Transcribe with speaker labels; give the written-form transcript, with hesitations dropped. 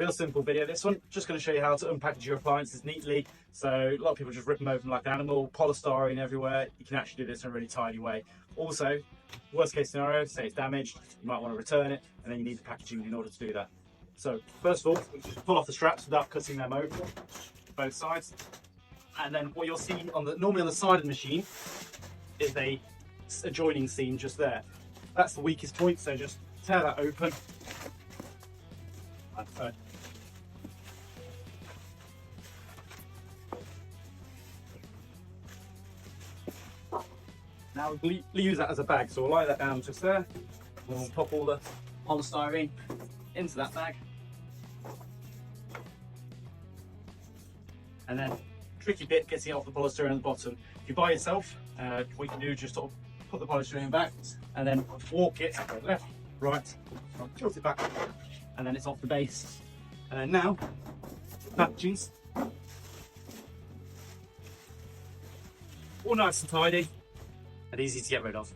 Speaker 1: Real simple video this one, just going to show you how to unpackage your appliances neatly. So a lot of people just rip them open like an animal, polystyrene everywhere. You can actually do this in a really tidy way. Also, worst case scenario, say it's damaged, you might want to return it, and then you need the packaging in order to do that. So first of all, we just pull off the straps without cutting them open, both sides. And then what you'll see normally on the side of the machine is a adjoining seam just there. That's the weakest point, so just tear that open. Like so. Now we'll use that as a bag, so we'll lie that down just there, and we'll pop all the polystyrene into that bag. And then tricky bit getting off the polystyrene at the bottom. If you're by yourself, what you can do is just sort of put the polystyrene back and then walk it left, right, tilt it back, and then it's off the base. And then now, packaging's all nice and tidy and easy to get rid of.